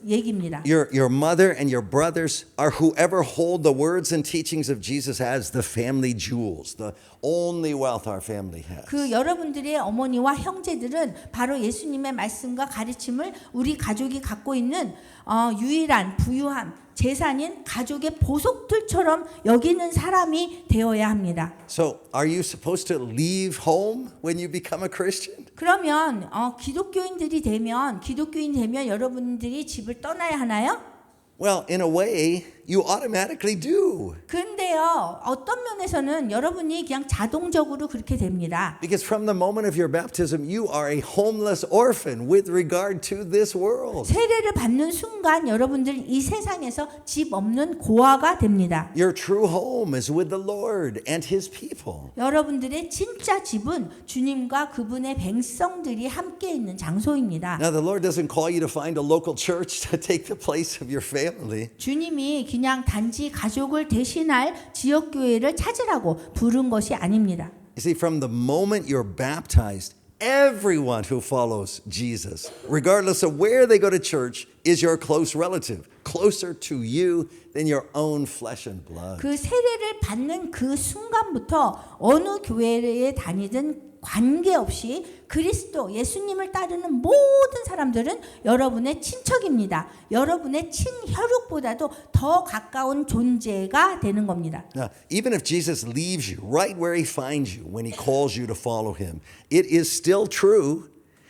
얘기입니다.
Your mother and your brothers are whoever hold the words and teachings of Jesus as the family jewels, the only wealth our family has.
그 여러분들의 어머니와 형제들은 바로 예수님의 말씀과 가르침을 우리 가족이 갖고 있는 유일한 부유함, 재산인 가족의 보석들처럼 여기는 사람이 되어야 합니다.
So, are you supposed to leave home when you become a Christian?
그러면 기독교인 되면 여러분들이 집을 떠나야 하나요?
Well, in a way, you automatically do.
근데요, 어떤 면에서는 여러분이 그냥 자동적으로 그렇게 됩니다.
Because from the moment of your baptism, you are a homeless orphan with regard to this world.
세례를 받는 순간 여러분들 이 세상에서 집 없는 고아가 됩니다.
Your true home is with the Lord and His people.
여러분들의 진짜 집은 주님과 그분의 백성들이 함께 있는 장소입니다.
Now, the Lord doesn't call you to find a local church to take the place of your family.
주님이 그냥 단지 가족을 대신할 지역교회를 찾으라고 부른 것이 아닙니다.
You see, from the moment you're baptized, everyone who follows Jesus, regardless of where they go to church, is your close relative, closer to you than your own flesh and blood.
그 세례를 받는 그 순간부터 어느 교회에 다니든 관계없이 그리스도 예수님을 따르는 모든 사람들은 여러분의 친척입니다. 여러분의 친혈육보다도 더 가까운 존재가 되는 겁니다.
Now, even if Jesus leaves you right where he finds you when he calls you to follow him, it is still true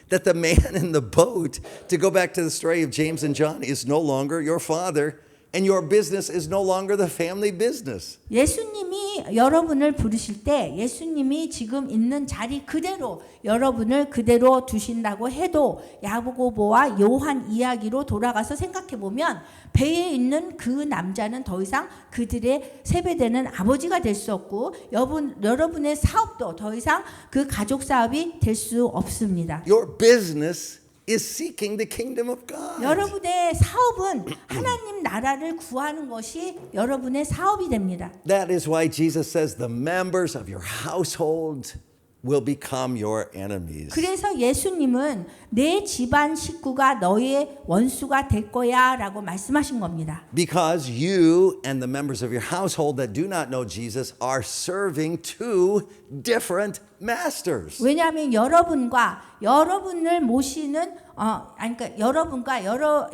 that the man in the boat, to go back to the story of James and John, is no longer your father, and your business is no longer the family business.
예수님이 여러분을 부르실 때 예수님이 지금 있는 자리 그대로 여러분을 그대로 두신다고 해도 야고보와 요한 이야기로 돌아가서 생각해 보면 배에 있는 그 남자는 더 이상 그들의 세배되는 아버지가 될 수 없고 여러분의 사업도 더 이상 그 가족 사업이 될 수 없습니다.
Your business is seeking the kingdom of God.
여러분의 사업은 하나님 나라를 구하는 것이 여러분의 사업이 됩니다.
That is why Jesus says the members of your household will become your enemies.
그래서 예수님은 내 집안 식구가 너의 원수가 될 거야라고 말씀하신 겁니다.
Because you and the members of your household that do not know Jesus are serving two different masters.
왜냐하면 여러분을 모시는 여러분과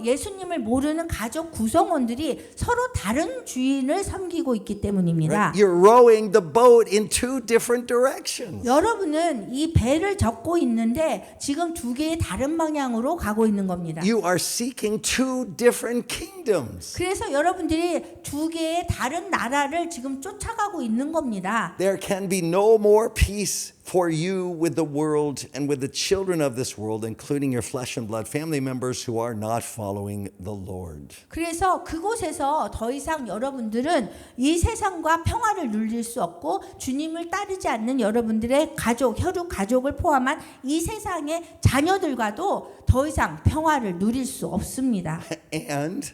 예수님을 모르는 가족 구성원들이 서로 다른 주인을 섬기고 있기 때문입니다.
You're rowing the boat in two different directions.
여러분은 이 배를 젓고 있는데 지금 두 개의 다른 방향으로 가고 있는 겁니다.
You are seeking two different kingdoms.
그래서 여러분들이 두 개의 다른 나라를 지금 쫓아가고 있는 겁니다.
There can be no more peace for you with the world and with the children of this world, including your flesh and blood family members who are not following the Lord.
그래서 그곳에서 더 이상 여러분들은 이 세상과 평화를 누릴 수 없고 주님을 따르지 않는 여러분들의 혈육 가족을 포함한 이 세상의 자녀들과도 더 이상 평화를 누릴 수 없습니다.
And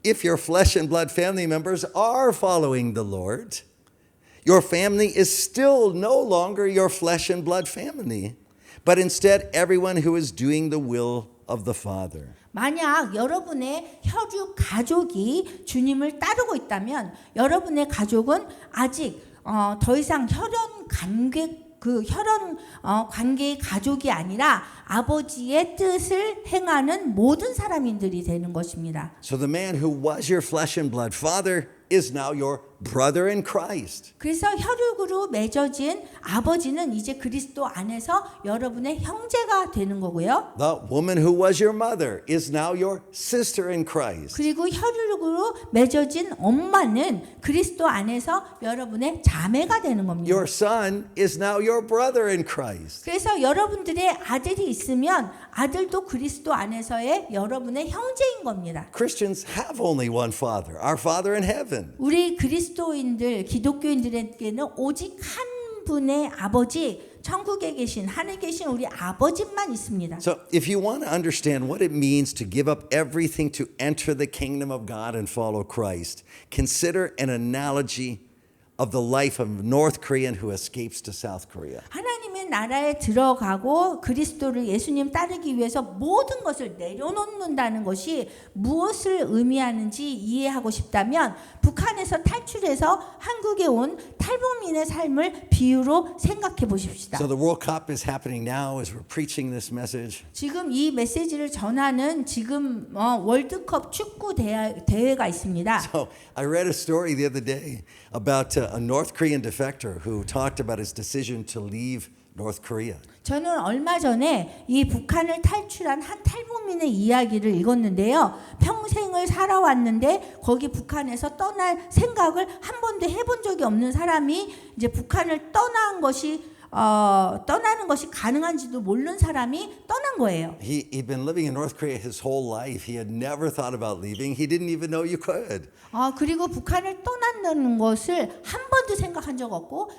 if your flesh and blood family members are following the Lord, your family is still no longer your flesh and blood family, but instead everyone who is doing the will of the Father.
만약 여러분의 혈육 가족이 주님을 따르고 있다면 여러분의 가족은 아직 더 이상 관계의 가족이 아니라 아버지의 뜻을 행하는 모든 사람들이 되는 것입니다.
So the man who was your flesh and blood father is now your brother in Christ.
그래서 혈육으로 맺어진 아버지는 이제 그리스도 안에서 여러분의 형제가 되는 거고요.
The woman who was your mother is now your sister in Christ.
그리고 혈육으로 맺어진 엄마는 그리스도 안에서 여러분의 자매가 되는 겁니다.
Your son is now your brother in Christ.
그래서 여러분들의 아들이 있으면 아들도 그리스도 안에서의 여러분의 형제인 겁니다.
Christians have only one father, our Father in heaven.
우리 그리스도인들, 기독교인들에게는 오직 한 분의 아버지, 천국에 계신, 하늘에 계신 우리 아버지만 있습니다.
So if you want to understand what it means to give up everything to enter the kingdom of God and follow Christ, consider an analogy of the life of a North Korean who escapes to South Korea.
하나님의 나라에 들어가고 그리스도를 예수님 따르기 위해서 모든 것을 내려놓는다는 것이 무엇을 의미하는지 이해하고 싶다면 북한에서 탈출해서 한국에 온 탈북민의 삶을 비유로 생각해 보십시다.
So the World Cup is happening now as we're preaching this message.
지금 이 메시지를 전하는 지금 월드컵 축구 대회가 있습니다.
So I read a story the other day about a North Korean defector who talked about his decision to leave North Korea.
저는 얼마 전에 이 북한을 탈출한 한 탈북민의 이야기를 읽었는데요. 평생을 살아왔는데 거기 북한에서 떠날 생각을 한 번도 해본 적이 없는 사람이 이제 북한을 떠나는 것이 가능한지도 모르는 사람이 떠난 거예요.
He'd been living in North Korea his whole life. He had never thought about leaving. He didn't even know you could.
그리고 북한을 떠난다는 것을 한 번도 생각한 적 없고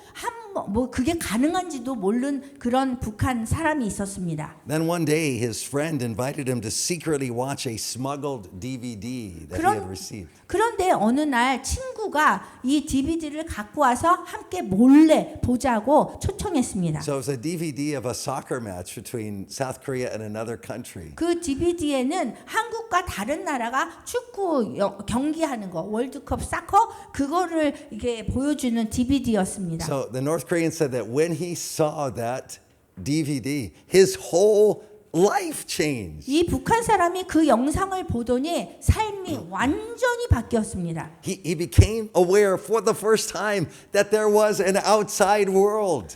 그게 가능한지도 모르는 그런 북한 사람이 있었습니다.
Then one day his friend invited him to secretly watch a smuggled DVD that he had received.
그런데 어느 날 친구가 이 DVD를 갖고 와서 함께 몰래 보자고 초청했습니다.
So it was a DVD of a soccer match between South Korea and another country.
그 DVD에는 한국과 다른 나라가 축구 경기하는 거, 월드컵 사커 그거를 이게 보여주는 DVD였습니다.
So the North North Korean said that when he saw that DVD, his whole life changed.
이 북한 사람이 그 영상을 보더니 삶이 완전히 바뀌었습니다.
He became aware for the first time that there was an outside world.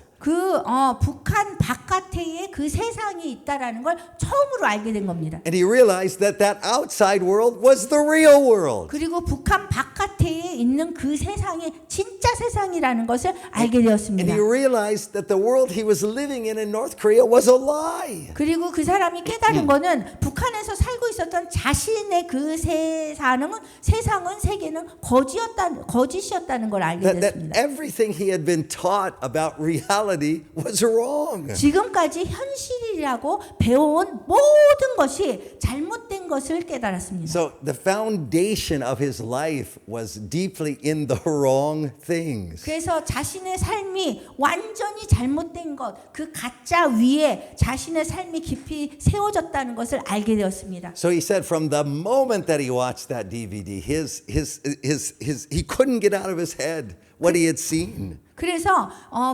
북한 바깥에 그 세상이 있다라는 걸 처음으로 알게 된 겁니다.
And he realized that that outside world was the real world.
그리고 북한 바깥에 있는 그 세상이 진짜 세상이라는 것을 알게
And
되었습니다.
he realized that the world he was living in North Korea was a lie.
그리고 그 사람이 깨달은 거는 북한에서 살고 있었던 자신의 그 세계는 거짓이었다는 걸 알게
That
됐습니다.
everything he had been taught about reality was wrong.
지금까지 현실이라고 배워온 모든 것이 잘못된 것을 깨달았습니다.
So the foundation of his life was deeply in the wrong things.
그래서 자신의 삶이 완전히 잘못된 것, 그 가짜 위에 자신의 삶이 깊이 세워졌다는 것을 알게 되었습니다.
So he said from the moment that he watched that DVD, he couldn't get out of his head what he had seen.
그래서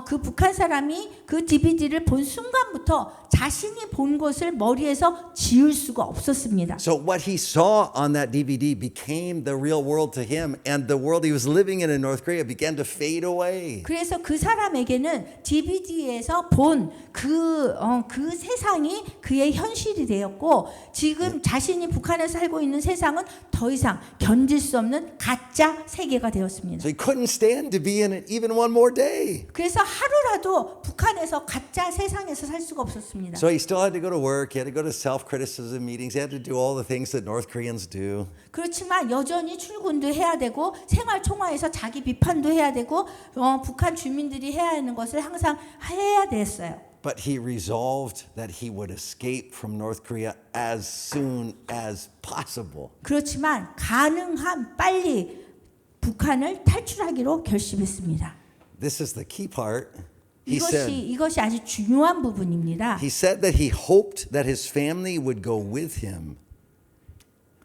그 북한 사람이 그 DVD를 본 순간부터 자신이 본 것을 머리에서 지울 수가 없었습니다.
So what he saw on that DVD became the real world to him, and the world he was living in North Korea began to fade away.
그래서 그 사람에게는 DVD에서 본 그 세상이 그의 현실이 되었고 지금 자신이 북한에 살고 있는 세상은 더 이상 견딜 수 없는 가짜 세계가 되었습니다.
So he couldn't stand to be in it even one more day.
그래서 하루라도 북한에서 가짜 세상에서 살 수가 없었습니다.
So he still had to go to work, he had to go to self-criticism meetings, he had to do all the things that North Koreans do.
그렇지만 여전히 출근도 해야 되고 생활 총화에서 자기 비판도 해야 되고 북한 주민들이 해야 하는 것을 항상 해야 됐어요.
But he resolved that he would escape from North Korea as soon as possible.
그렇지만 가능한 빨리 북한을 탈출하기로 결심했습니다.
This is the key part.
이것이 아주 중요한 부분입니다.
He said that he hoped that his family would go with him,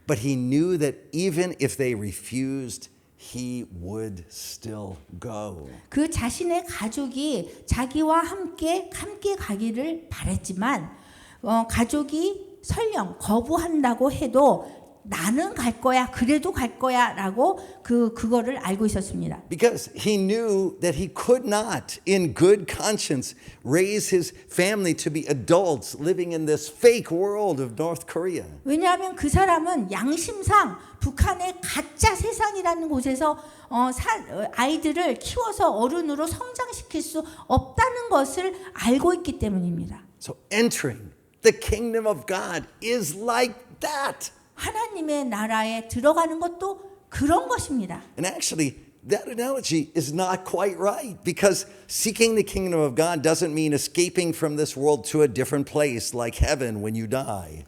but he knew that even if they refused, he would still go.
그 자신의 가족이 자기와 함께 가기를 바랬지만 가족이 설령 거부한다고 해도 나는 갈 거야, 그래도 갈 거야라고 그거를 알고 있었습니다.
Because he knew that he could not, in good conscience, raise his family to be adults living in this fake world of North Korea.
왜냐하면 그 사람은 양심상 북한의 가짜 세상이라는 곳에서 아이들을 키워서 어른으로 성장시킬 수 없다는 것을 알고 있기 때문입니다.
So entering the kingdom of God is like that.
하나님의 나라에 들어가는 것도 그런 것입니다.
And actually, that analogy is not quite right because seeking the kingdom of God doesn't mean escaping from this world to a different place like heaven when you die.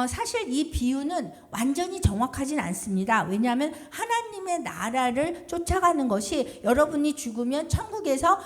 사실 이 비유는 완전히 정확하진 않습니다. 왜냐하면 하나님의 나라를 쫓아가는 것이 여러분이 죽으면 천국에서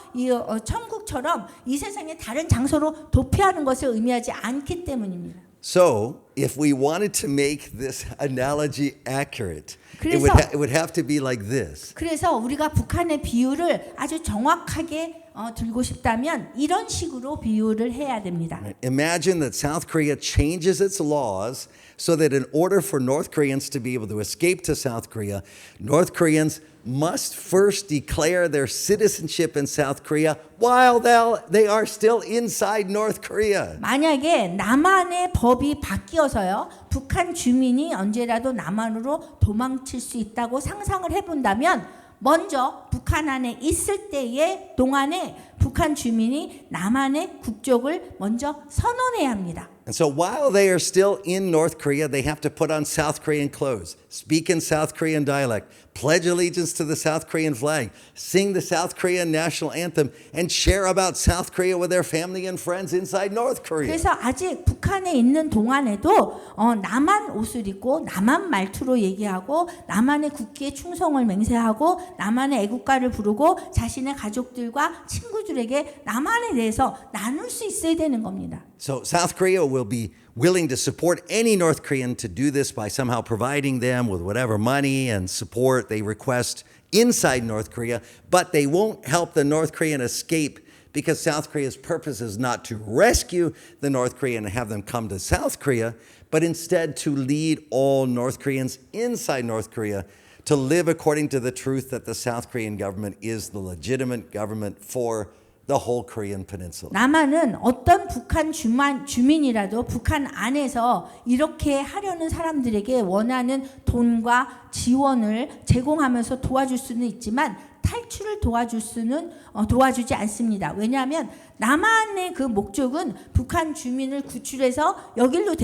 천국처럼 이 세상의 다른 장소로 도피하는 것을 의미하지 않기 때문입니다.
So, if we wanted to make this analogy accurate, it would have to be like this.
그래서 우리가 북한의 비유를 아주 정확하게 들고 싶다면 이런 식으로 비유를 해야 됩니다.
Imagine that South Korea changes its laws so that in order for North Koreans to be able to escape to South Korea, North Koreans must first declare their citizenship in South Korea while they are still inside North Korea.
만약에 남한의 법이 바뀌어서요, 북한 주민이 언제라도 남한으로 도망칠 수 있다고 상상을 해본다면 먼저 북한 안에 있을 때의 동안에 북한 주민이 남한의 국적을 먼저 선언해야 합니다.
And so while they are still in North Korea, they have to put on South Korean clothes, speak in South Korean dialect, pledge allegiance to the South Korean flag, sing the South Korean national anthem, and share about South Korea with their family and friends inside North Korea.
그래서 아직 북한에 있는 동안에도 남한 옷을 입고 남한 말투로 얘기하고 남한의 국기에 충성을 맹세하고 남한의 애국가를 부르고 자신의 가족들과 친구들에게 남한에 대해서 나눌 수 있어야 되는 겁니다.
So South Korea will be willing to support any North Korean to do this by somehow providing them with whatever money and support they request inside North Korea, but they won't help the North Korean escape because South Korea's purpose is not to rescue the North Korean and have them come to South Korea, but instead to lead all North Koreans inside North Korea to live according to the truth that the South Korean government is the legitimate government for the whole Korean peninsula.
남한은 어떤 북한 주민이라도 북한 안에서 이렇게 하려는 사람들에게 원하는 돈과 지원을 제공하면서 도와줄 수는 있지만 탈출을 도와주지 않습니다. 왜냐하면 남한의 그 목적은 북한 주민을 구출해서 여길로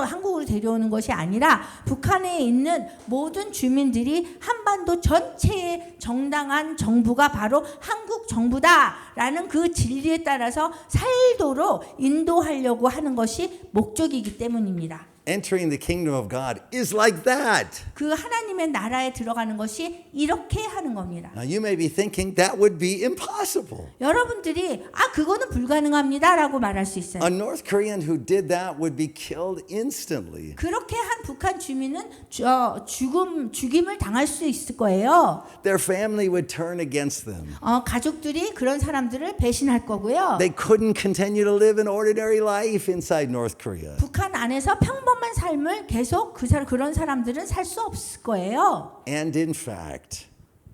한국으로 데려오는 것이 아니라 북한에 있는 모든 주민들이 한반도 전체의 정당한 정부가 바로 한국 정부다라는 그 진리에 따라서 살도록 인도하려고 하는 것이 목적이기 때문입니다.
Entering the kingdom of God is like that.
그 하나님의 나라에 들어가는 것이 이렇게 하는 겁니다.
Now you may be thinking that would be impossible.
여러분들이 그거는 불가능합니다라고 말할 수 있어요.
A North Korean who did that would be killed instantly.
그렇게 한 북한 주민은 죽임을 당할 수 있을 거예요.
Their family would turn against them.
가족들이 그런 사람들을 배신할 거고요.
They couldn't continue to live an ordinary life inside North Korea.
북한 안에서 평범한 삶을 계속 그런 사람들은 살 수 없을 거예요.
And in fact,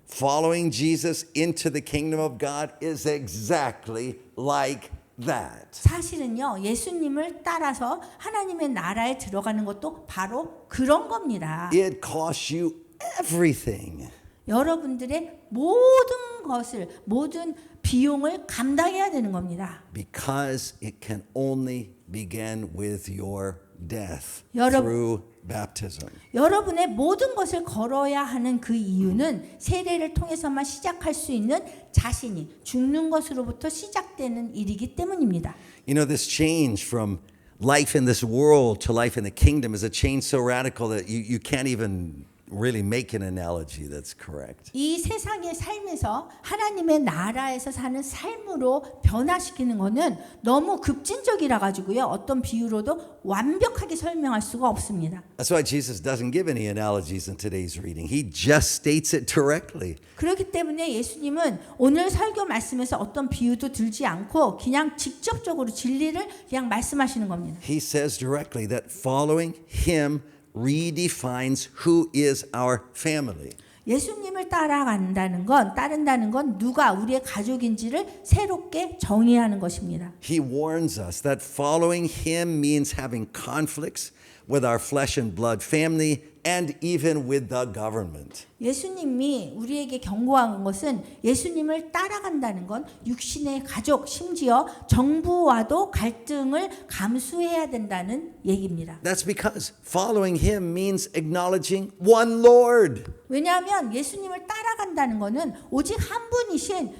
following Jesus into the kingdom of God is exactly like that.
사실은요, 예수님을 따라서 하나님의 나라에 들어가는 것도 바로 그런 겁니다.
It costs you everything.
여러분들의 모든 비용을 감당해야 되는 겁니다.
Because it can only begin with your death
여러분-
through baptism.
여러분의 모든 것을 걸어야 하는 그 이유는 세례를 통해서만 시작할 수 있는 자신이 죽는 것으로부터 시작되는 일이기 때문입니다.
You know, this change from life in this world to life in the kingdom is a change so radical that you can't even really make an analogy that's correct.
이 세상의 삶에서 하나님의 나라에서 사는 삶으로 변화시키는 것은 너무 급진적이라 가지고요. 어떤 비유로도 완벽하게 설명할 수가 없습니다.
That's why Jesus doesn't give any analogies in today's reading. He just states it directly.
그렇기 때문에 예수님은 오늘 설교 말씀에서 어떤 비유도 들지 않고 그냥 직접적으로 진리를 그냥 말씀하시는 겁니다.
He says directly that following him redefines who is our family.
예수님을 따른다는 건 누가 우리의 가족인지를 새롭게 정의하는 것입니다.
He warns us that following him means having conflicts with our flesh and blood family and even with the government.
예수님이 우리에게 경고한 것은 예수님을 따라간다는 건 육신의 가족, 심지어 정부와도 갈등을 감수해야 된다는 얘기입니다.
That's because following him means acknowledging one Lord.
왜냐하면 예수님을 따라간다는 것은 오직 한 분이신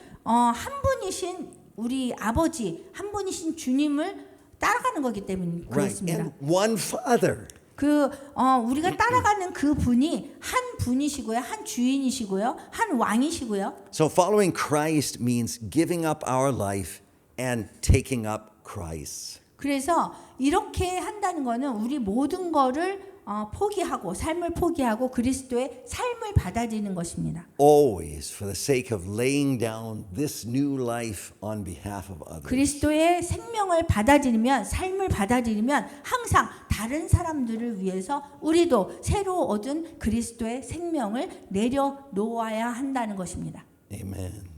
우리 아버지, 한 분이신 주님을 따라가는 거기 때문에 그렇습니다.
And one Father.
우리가 따라가는 그 분이 한 분이시고요, 한 주인이시고요, 한 왕이시고요.
So following Christ means giving up our life and taking up Christ.
그래서 이렇게 한다는 거는 우리 모든 거를 포기하고 삶을 포기하고 그리스도의 삶을 받아들이는 것입니다.
Always for the sake of laying down this new life on behalf of others.
그리스도의 생명을 받아들이면 삶을 받아들이면 항상 다른 사람들을 위해서 우리도 새로 얻은 그리스도의 생명을 내려놓아야 한다는 것입니다.
Amen.